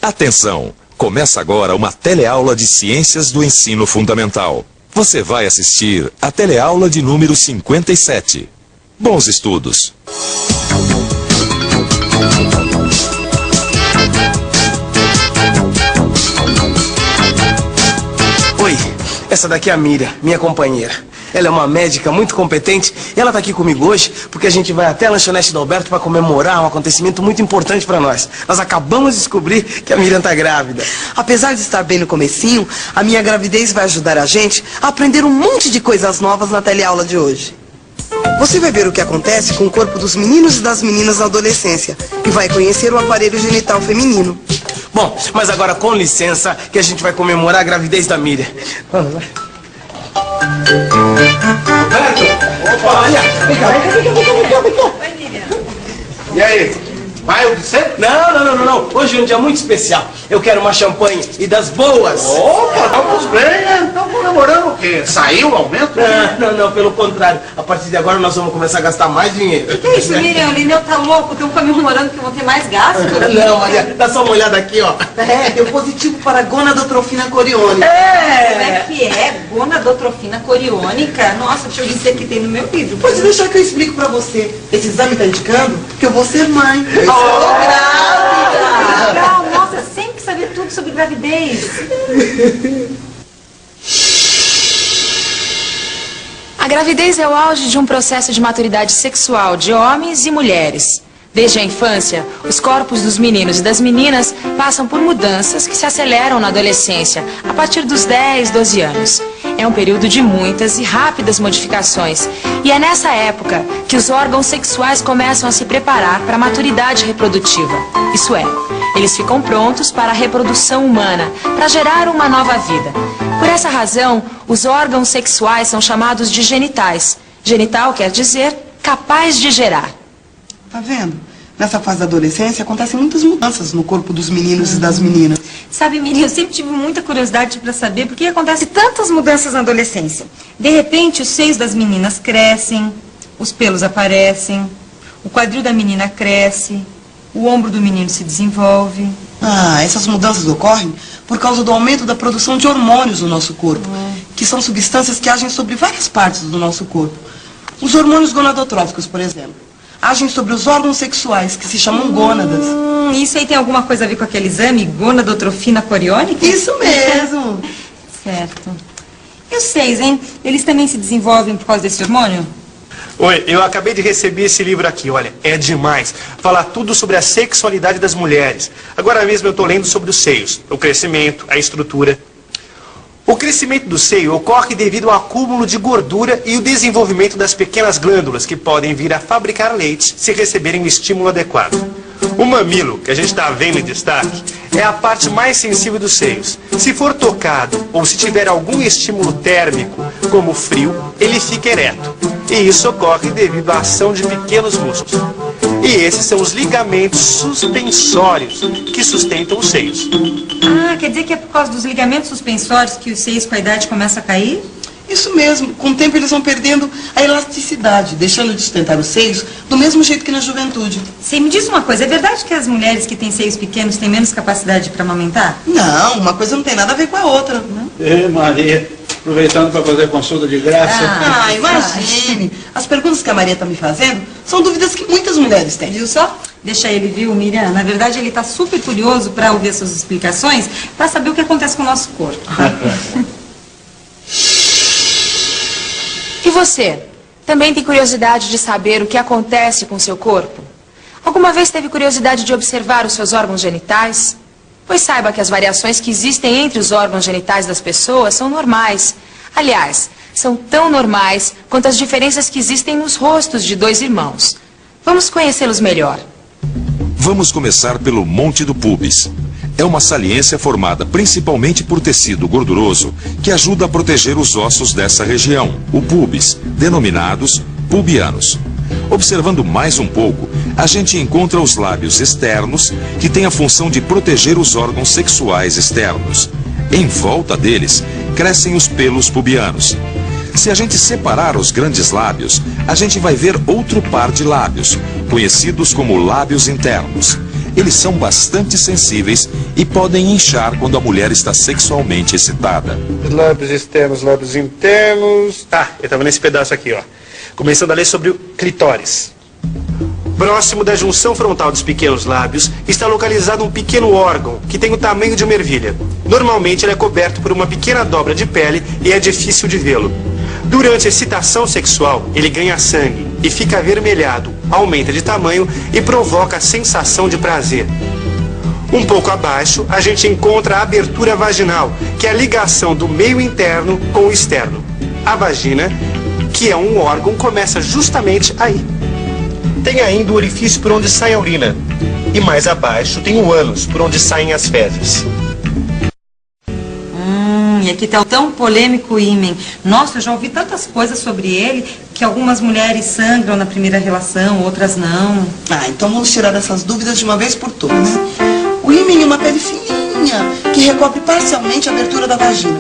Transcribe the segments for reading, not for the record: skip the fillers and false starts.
Atenção! Começa agora uma teleaula de Ciências do Ensino Fundamental. Você vai assistir a teleaula de número 57. Bons estudos! Oi, essa daqui é a Miriam, minha companheira. Ela é uma médica muito competente e ela está aqui comigo hoje porque a gente vai até a lanchonete do Alberto para comemorar um acontecimento muito importante para nós. Nós acabamos de descobrir que a Miriam está grávida. Apesar de estar bem no comecinho, a minha gravidez vai ajudar a gente a aprender um monte de coisas novas na teleaula de hoje. Você vai ver o que acontece com o corpo dos meninos e das meninas na adolescência e vai conhecer o aparelho genital feminino. Bom, mas agora com licença que a gente vai comemorar a gravidez da Miriam. Vamos lá. Roberto! Opa, olha! Vem cá. Oi, Miriam. E aí? Vai o de sempre? Não. Hoje é um dia muito especial. Eu quero uma champanhe e das boas. Opa, estamos bem, né? Estamos comemorando o quê? Saiu o aumento? Não, pelo contrário. A partir de agora nós vamos começar a gastar mais dinheiro. Que é isso, Miriam? O Lineu tá louco. Estão comemorando que vão ter mais gasto. Não, Maria, dá só uma olhada aqui, ó. Deu positivo para gonadotrofina coriônica. Como é que é? Gonadotrofina coriônica? Nossa, deixa eu ver se aqui tem no meu livro. Pode deixar que eu explico pra você. Esse exame tá indicando que eu vou ser mãe. Legal, nossa, eu sempre quis saber tudo sobre gravidez. A gravidez é o auge de um processo de maturidade sexual de homens e mulheres. Desde a infância, os corpos dos meninos e das meninas passam por mudanças que se aceleram na adolescência, a partir dos 10, 12 anos. É um período de muitas e rápidas modificações. E é nessa época que os órgãos sexuais começam a se preparar para a maturidade reprodutiva. Isso é, eles ficam prontos para a reprodução humana, para gerar uma nova vida. Por essa razão, os órgãos sexuais são chamados de genitais. Genital quer dizer capaz de gerar. Tá vendo? Nessa fase da adolescência acontecem muitas mudanças no corpo dos meninos e das meninas. Sabe, Miriam, eu sempre tive muita curiosidade para saber por que acontece tantas mudanças na adolescência. De repente, os seios das meninas crescem, os pelos aparecem, o quadril da menina cresce, o ombro do menino se desenvolve. Essas mudanças ocorrem por causa do aumento da produção de hormônios no nosso corpo, que são substâncias que agem sobre várias partes do nosso corpo. Os hormônios gonadotróficos, por exemplo, agem sobre os órgãos sexuais, que se chamam gônadas. Isso aí tem alguma coisa a ver com aquele exame, gonadotrofina coriônica? Isso mesmo. Certo. E os seios, hein? Eles também se desenvolvem por causa desse hormônio? Oi, eu acabei de receber esse livro aqui, olha, é demais. Falar tudo sobre a sexualidade das mulheres. Agora mesmo eu estou lendo sobre os seios, o crescimento, a estrutura. O crescimento do seio ocorre devido ao acúmulo de gordura e o desenvolvimento das pequenas glândulas que podem vir a fabricar leite se receberem o estímulo adequado. O mamilo, que a gente está vendo em destaque, é a parte mais sensível dos seios. Se for tocado ou se tiver algum estímulo térmico, como o frio, ele fica ereto. E isso ocorre devido à ação de pequenos músculos. E esses são os ligamentos suspensórios que sustentam os seios. Quer dizer que é por causa dos ligamentos suspensórios que os seios com a idade começam a cair? Isso mesmo. Com o tempo eles vão perdendo a elasticidade, deixando de sustentar os seios do mesmo jeito que na juventude. Você me diz uma coisa, é verdade que as mulheres que têm seios pequenos têm menos capacidade para amamentar? Não, uma coisa não tem nada a ver com a outra. Não? Maria, aproveitando para fazer consulta de graça. Imagine. As perguntas que a Maria está me fazendo são dúvidas que muitas mulheres têm. Viu só? Deixa ele, viu, Miriam? Na verdade, ele está super curioso para ouvir as suas explicações, para saber o que acontece com o nosso corpo. E você? Também tem curiosidade de saber o que acontece com o seu corpo? Alguma vez teve curiosidade de observar os seus órgãos genitais? Pois saiba que as variações que existem entre os órgãos genitais das pessoas são normais. Aliás, são tão normais quanto as diferenças que existem nos rostos de dois irmãos. Vamos conhecê-los melhor. Vamos começar pelo Monte do Pubis. É uma saliência formada principalmente por tecido gorduroso que ajuda a proteger os ossos dessa região, o pubis, denominados pubianos. Observando mais um pouco, a gente encontra os lábios externos, que têm a função de proteger os órgãos sexuais externos. Em volta deles, crescem os pelos pubianos. Se a gente separar os grandes lábios, a gente vai ver outro par de lábios, conhecidos como lábios internos. Eles são bastante sensíveis e podem inchar quando a mulher está sexualmente excitada. Lábios externos, lábios internos... Tá, eu estava nesse pedaço aqui, ó. Começando a ler sobre o clitóris. Próximo da junção frontal dos pequenos lábios está localizado um pequeno órgão que tem o tamanho de uma ervilha. Normalmente ele é coberto por uma pequena dobra de pele e é difícil de vê-lo. Durante a excitação sexual, ele ganha sangue e fica avermelhado, aumenta de tamanho e provoca a sensação de prazer. Um pouco abaixo, a gente encontra a abertura vaginal, que é a ligação do meio interno com o externo. A vagina, que é um órgão, começa justamente aí. Tem ainda o orifício por onde sai a urina. E mais abaixo tem o ânus, por onde saem as fezes. E aqui tá o tão polêmico ímen. Nossa, eu já ouvi tantas coisas sobre ele, que algumas mulheres sangram na primeira relação, outras não. Ah, então vamos tirar essas dúvidas de uma vez por todas. O ímen é uma pele fininha, que recobre parcialmente a abertura da vagina,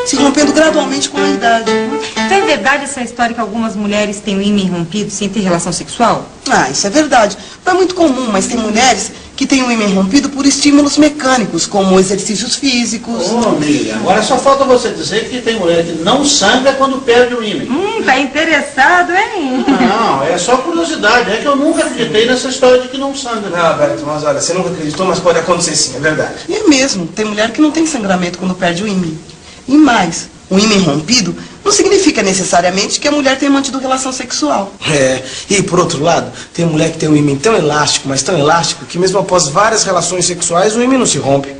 se rompendo gradualmente com a idade. Então é verdade essa história que algumas mulheres têm o ímen rompido sem ter relação sexual? Ah, isso é verdade. Não é muito comum, mas tem mulheres que têm o ímen rompido por estímulos mecânicos, como exercícios físicos. Ô, amiga, agora só falta você dizer que tem mulher que não sangra quando perde o ímen. Tá interessado, hein? Não, é só curiosidade. É que eu nunca acreditei nessa história de que não sangra. Não, Alberto, mas olha, você nunca acreditou, mas pode acontecer sim, é verdade. E é mesmo, tem mulher que não tem sangramento quando perde o ímen. E mais, o ímen rompido não significa necessariamente que a mulher tenha mantido relação sexual. É, e por outro lado, tem mulher que tem um ímen tão elástico, mas tão elástico, que mesmo após várias relações sexuais, o ímen não se rompe.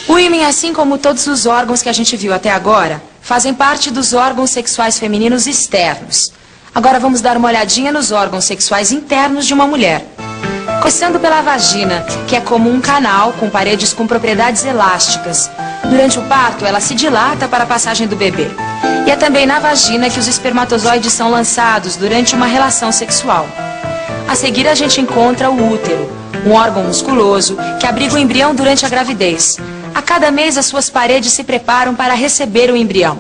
O ímen, assim como todos os órgãos que a gente viu até agora, fazem parte dos órgãos sexuais femininos externos. Agora vamos dar uma olhadinha nos órgãos sexuais internos de uma mulher. Começando pela vagina, que é como um canal com paredes com propriedades elásticas. Durante o parto, ela se dilata para a passagem do bebê. E é também na vagina que os espermatozoides são lançados durante uma relação sexual. A seguir, a gente encontra o útero, um órgão musculoso que abriga o embrião durante a gravidez. A cada mês, as suas paredes se preparam para receber o embrião.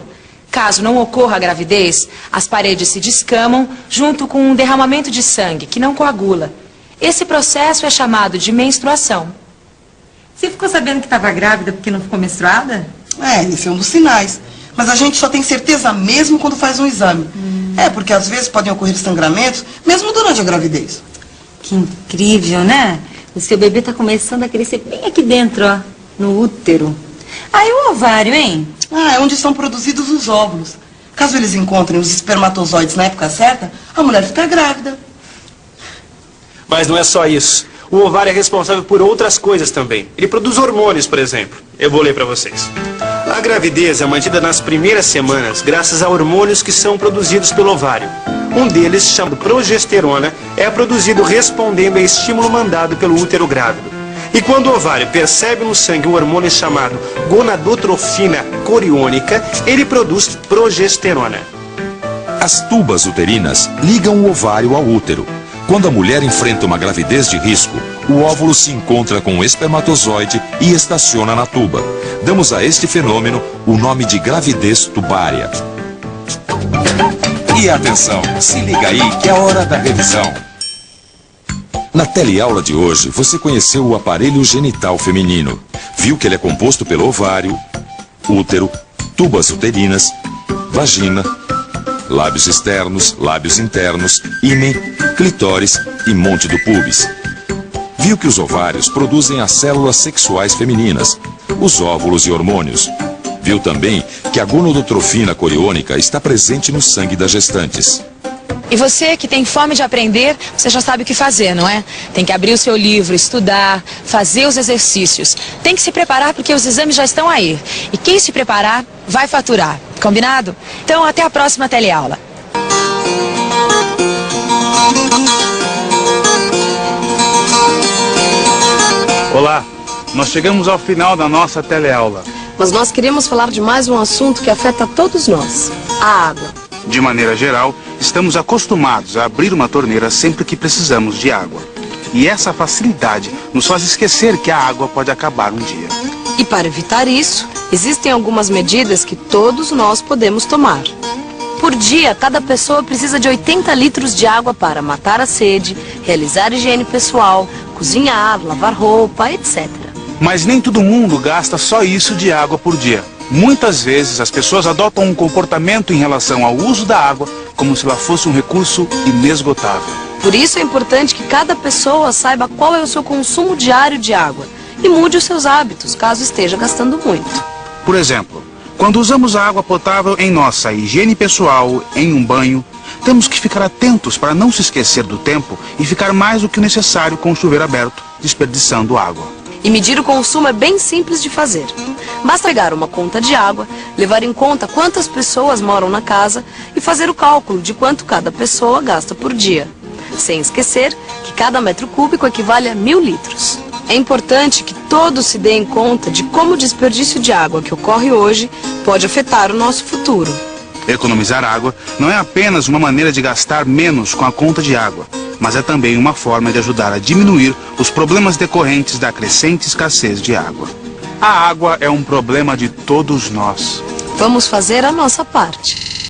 Caso não ocorra a gravidez, as paredes se descamam junto com um derramamento de sangue, que não coagula. Esse processo é chamado de menstruação. Você ficou sabendo que estava grávida porque não ficou menstruada? É, esse é um dos sinais. Mas a gente só tem certeza mesmo quando faz um exame. É, porque às vezes podem ocorrer sangramentos, mesmo durante a gravidez. Que incrível, né? O seu bebê está começando a crescer bem aqui dentro, ó, no útero. Ah, e o ovário, hein? Ah, é onde são produzidos os óvulos. Caso eles encontrem os espermatozoides na época certa, a mulher fica grávida. Mas não é só isso. O ovário é responsável por outras coisas também. Ele produz hormônios, por exemplo. Eu vou ler para vocês. A gravidez é mantida nas primeiras semanas graças a hormônios que são produzidos pelo ovário. Um deles, chamado progesterona, é produzido respondendo a estímulo mandado pelo útero grávido. E quando o ovário percebe no sangue um hormônio chamado gonadotrofina coriônica, ele produz progesterona. As tubas uterinas ligam o ovário ao útero. Quando a mulher enfrenta uma gravidez de risco, o óvulo se encontra com o espermatozoide e estaciona na tuba. Damos a este fenômeno o nome de gravidez tubária. E atenção, se liga aí que é hora da revisão. Na teleaula de hoje, você conheceu o aparelho genital feminino. Viu que ele é composto pelo ovário, útero, tubas uterinas, vagina, lábios externos, lábios internos, ímen, clitóris e monte do púbis. Viu que os ovários produzem as células sexuais femininas, os óvulos e hormônios. Viu também que a gonadotrofina coriônica está presente no sangue das gestantes. E você que tem fome de aprender, você já sabe o que fazer, não é? Tem que abrir o seu livro, estudar, fazer os exercícios. Tem que se preparar porque os exames já estão aí. E quem se preparar, vai faturar. Combinado? Então, até a próxima teleaula. Olá, nós chegamos ao final da nossa teleaula. Mas nós queremos falar de mais um assunto que afeta todos nós, a água. De maneira geral, estamos acostumados a abrir uma torneira sempre que precisamos de água. E essa facilidade nos faz esquecer que a água pode acabar um dia. E para evitar isso, existem algumas medidas que todos nós podemos tomar. Por dia, cada pessoa precisa de 80 litros de água para matar a sede, realizar higiene pessoal, cozinhar, lavar roupa, etc. Mas nem todo mundo gasta só isso de água por dia. Muitas vezes as pessoas adotam um comportamento em relação ao uso da água como se ela fosse um recurso inesgotável. Por isso é importante que cada pessoa saiba qual é o seu consumo diário de água e mude os seus hábitos, caso esteja gastando muito. Por exemplo, quando usamos a água potável em nossa higiene pessoal, em um banho, temos que ficar atentos para não se esquecer do tempo e ficar mais do que o necessário com o chuveiro aberto, desperdiçando água. E medir o consumo é bem simples de fazer. Basta pegar uma conta de água, levar em conta quantas pessoas moram na casa e fazer o cálculo de quanto cada pessoa gasta por dia. Sem esquecer que cada metro cúbico equivale a 1000 litros. É importante que todos se deem conta de como o desperdício de água que ocorre hoje pode afetar o nosso futuro. Economizar água não é apenas uma maneira de gastar menos com a conta de água, mas é também uma forma de ajudar a diminuir os problemas decorrentes da crescente escassez de água. A água é um problema de todos nós. Vamos fazer a nossa parte.